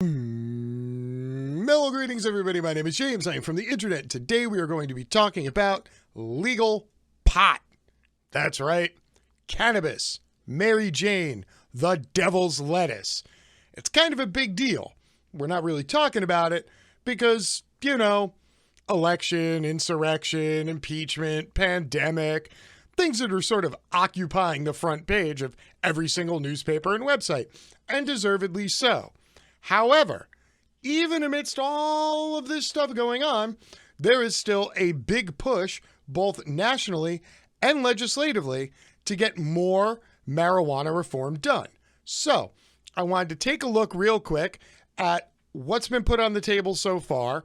Mellow greetings, everybody. My name is James. I am from the internet. Today we are going to be talking about legal pot. That's right. Cannabis, Mary Jane, the devil's lettuce. It's kind of a big deal. We're not really talking about it because, election, insurrection, impeachment, pandemic, things that are sort of occupying the front page of every single newspaper and website, and deservedly so. However, even amidst all of this stuff going on, there is still a big push, both nationally and legislatively, to get more marijuana reform done. So, I wanted to take a look real quick at what's been put on the table so far,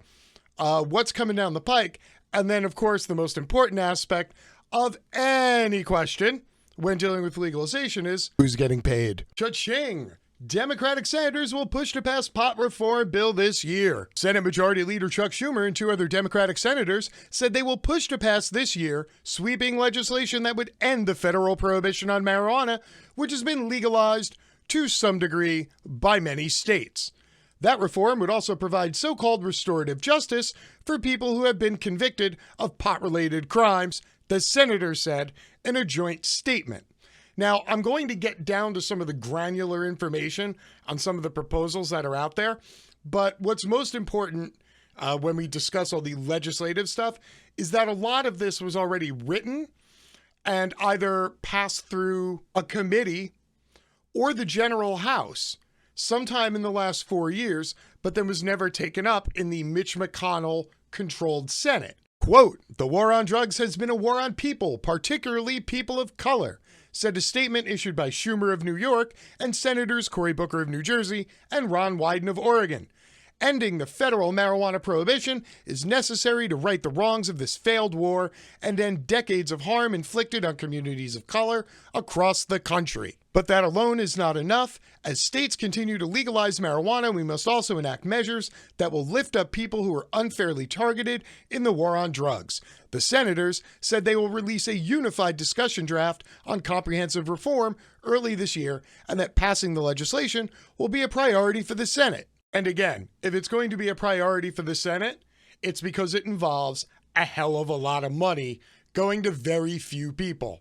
what's coming down the pike, and then, of course, the most important aspect of any question when dealing with legalization is who's getting paid. Cha-ching! Democratic senators will push to pass pot reform bill this year. Senate Majority Leader Chuck Schumer and two other Democratic senators said they will push to pass this year sweeping legislation that would end the federal prohibition on marijuana, which has been legalized to some degree by many states. That reform would also provide so-called restorative justice for people who have been convicted of pot-related crimes, the senators said in a joint statement. Now, I'm going to get down to some of the granular information on some of the proposals that are out there, but what's most important when we discuss all the legislative stuff is that a lot of this was already written and either passed through a committee or the General House sometime in the last 4 years, but then was never taken up in the Mitch McConnell-controlled Senate. Quote, "The war on drugs has been a war on people, particularly people of color," said a statement issued by Schumer of New York and Senators Cory Booker of New Jersey and Ron Wyden of Oregon. Ending the federal marijuana prohibition is necessary to right the wrongs of this failed war and end decades of harm inflicted on communities of color across the country. But that alone is not enough. As states continue to legalize marijuana, we must also enact measures that will lift up people who are unfairly targeted in the war on drugs. The senators said they will release a unified discussion draft on comprehensive reform early this year, and that passing the legislation will be a priority for the Senate. And again, if it's going to be a priority for the Senate, it's because it involves a hell of a lot of money going to very few people.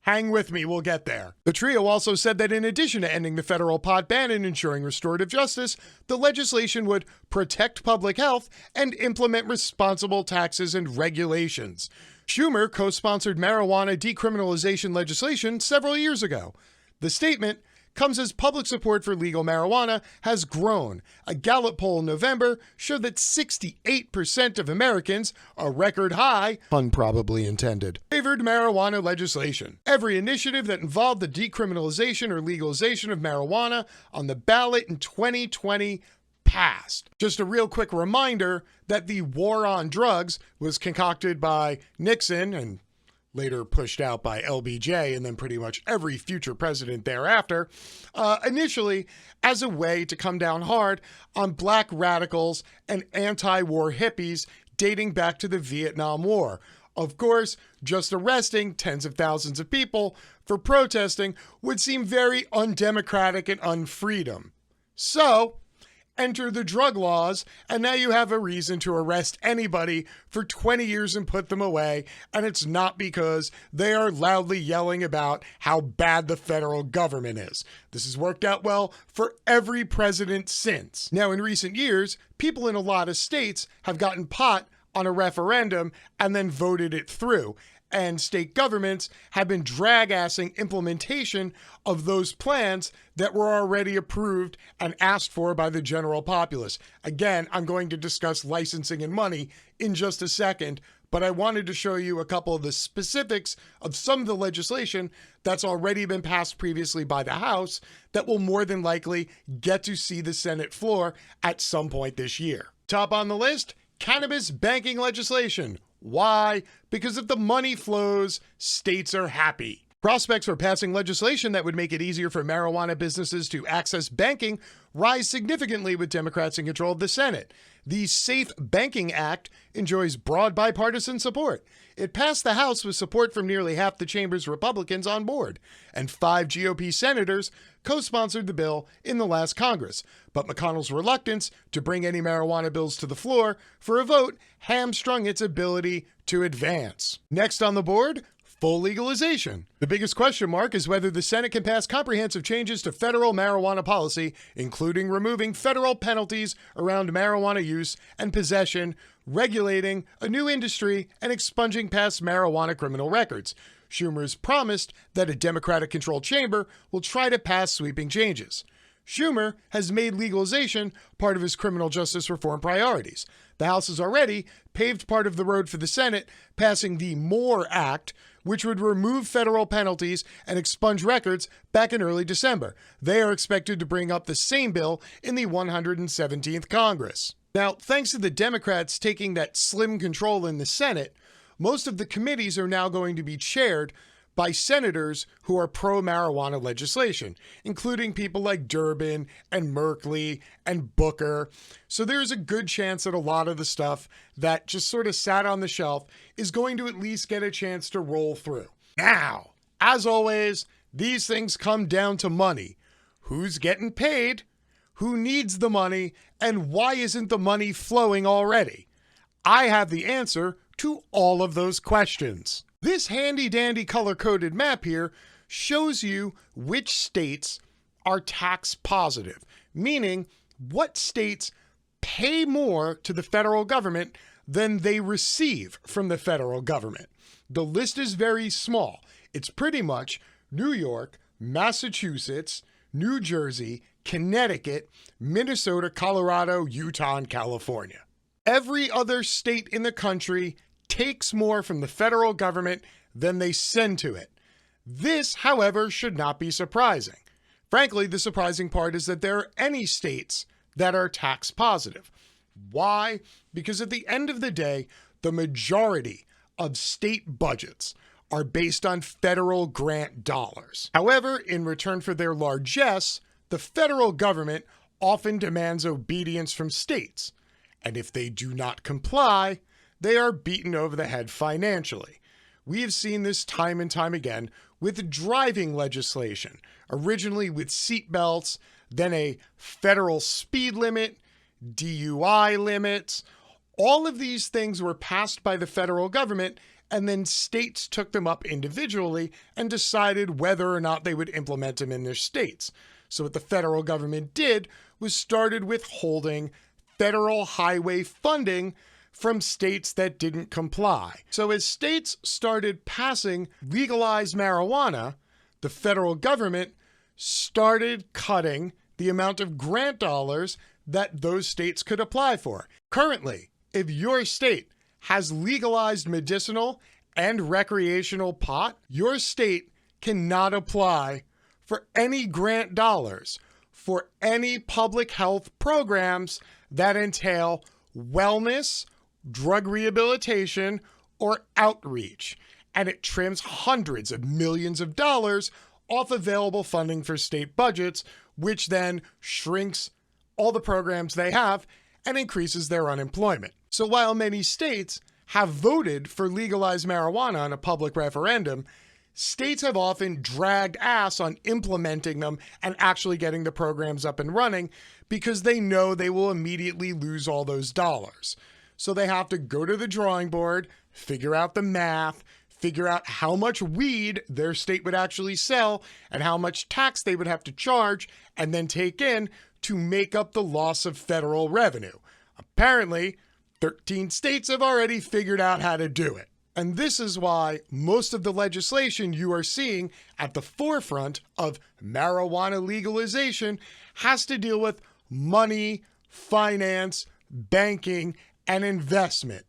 Hang with me, we'll get there. The trio also said that in addition to ending the federal pot ban and ensuring restorative justice, the legislation would protect public health and implement responsible taxes and regulations. Schumer co-sponsored marijuana decriminalization legislation several years ago. The statement comes as public support for legal marijuana has grown. A Gallup poll in November showed that 68% of Americans, a record high, pun probably intended, favored marijuana legislation. Every initiative that involved the decriminalization or legalization of marijuana on the ballot in 2020 passed. Just a real quick reminder that the war on drugs was concocted by Nixon and later pushed out by LBJ and then pretty much every future president thereafter, initially as a way to come down hard on black radicals and anti-war hippies dating back to the Vietnam War. Of course, just arresting tens of thousands of people for protesting would seem very undemocratic and unfreedom. So, enter the drug laws, and now you have a reason to arrest anybody for 20 years and put them away, and it's not because they are loudly yelling about how bad the federal government is. This has worked out well for every president since. Now, in recent years, people in a lot of states have gotten pot on a referendum and then voted it through. And state governments have been drag-assing implementation of those plans that were already approved and asked for by the general populace. Again, I'm going to discuss licensing and money in just a second, but I wanted to show you a couple of the specifics of some of the legislation that's already been passed previously by the House that will more than likely get to see the Senate floor at some point this year. Top on the list, cannabis banking legislation. Why? Because if the money flows, states are happy. Prospects for passing legislation that would make it easier for marijuana businesses to access banking rise significantly with Democrats in control of the Senate. The SAFE Banking Act enjoys broad bipartisan support. It passed the House with support from nearly half the chamber's Republicans on board, and 5 GOP senators co-sponsored the bill in the last Congress. But McConnell's reluctance to bring any marijuana bills to the floor for a vote hamstrung its ability to advance. Next on the board, full legalization. The biggest question mark is whether the Senate can pass comprehensive changes to federal marijuana policy, including removing federal penalties around marijuana use and possession, regulating a new industry, and expunging past marijuana criminal records. Schumer's promised that a Democratic-controlled chamber will try to pass sweeping changes. Schumer has made legalization part of his criminal justice reform priorities. The House has already paved part of the road for the Senate, passing the MORE Act, which would remove federal penalties and expunge records back in early December. They are expected to bring up the same bill in the 117th Congress. Now, thanks to the Democrats taking that slim control in the Senate, most of the committees are now going to be chaired by senators who are pro-marijuana legislation, including people like Durbin and Merkley and Booker. So there's a good chance that a lot of the stuff that just sort of sat on the shelf is going to at least get a chance to roll through. Now, as always, these things come down to money. Who's getting paid? Who needs the money? And why isn't the money flowing already? I have the answer to all of those questions. This handy-dandy color-coded map here shows you which states are tax positive, meaning what states pay more to the federal government than they receive from the federal government. The list is very small. It's pretty much New York, Massachusetts, New Jersey, Connecticut, Minnesota, Colorado, Utah, and California. Every other state in the country takes more from the federal government than they send to it. This, however, should not be surprising. Frankly, the surprising part is that there are any states that are tax positive. Why? Because at the end of the day, the majority of state budgets are based on federal grant dollars. However, in return for their largesse, the federal government often demands obedience from states. And if they do not comply, they are beaten over the head financially. We have seen this time and time again with driving legislation, originally with seatbelts, then a federal speed limit, DUI limits. All of these things were passed by the federal government, and then states took them up individually and decided whether or not they would implement them in their states. So what the federal government did was started withholding federal highway funding from states that didn't comply. So as states started passing legalized marijuana, the federal government started cutting the amount of grant dollars that those states could apply for. Currently, if your state has legalized medicinal and recreational pot, your state cannot apply for any grant dollars for any public health programs that entail wellness, drug rehabilitation, or outreach, and it trims hundreds of millions of dollars off available funding for state budgets, which then shrinks all the programs they have and increases their unemployment. So while many states have voted for legalized marijuana on a public referendum, states have often dragged ass on implementing them and actually getting the programs up and running because they know they will immediately lose all those dollars. So they have to go to the drawing board, figure out the math, figure out how much weed their state would actually sell and how much tax they would have to charge and then take in to make up the loss of federal revenue. Apparently, 13 states have already figured out how to do it. And this is why most of the legislation you are seeing at the forefront of marijuana legalization has to deal with money, finance, banking, and investment.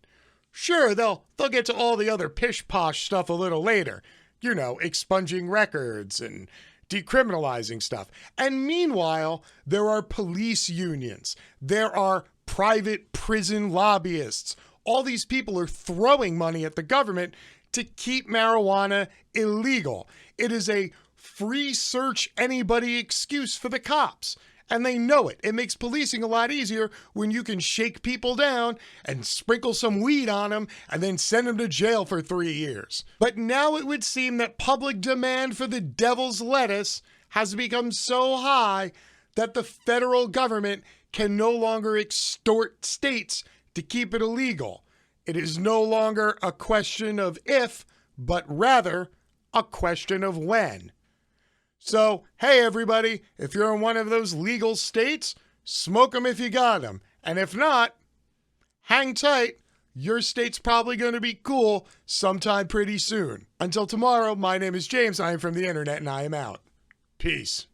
Sure, they'll get to all the other pish-posh stuff a little later. You know, expunging records and decriminalizing stuff. And meanwhile, there are police unions. There are private prison lobbyists. All these people are throwing money at the government, to keep marijuana illegal. It is a free search anybody excuse for the cops. And they know it. It makes policing a lot easier when you can shake people down and sprinkle some weed on them and then send them to jail for 3 years. But now it would seem that public demand for the devil's lettuce has become so high that the federal government can no longer extort states to keep it illegal. It is no longer a question of if, but rather a question of when. So, hey everybody, if you're in one of those legal states, smoke them if you got them. And if not, hang tight. Your state's probably going to be cool sometime pretty soon. Until tomorrow, my name is James. I am from the internet and I am out. Peace.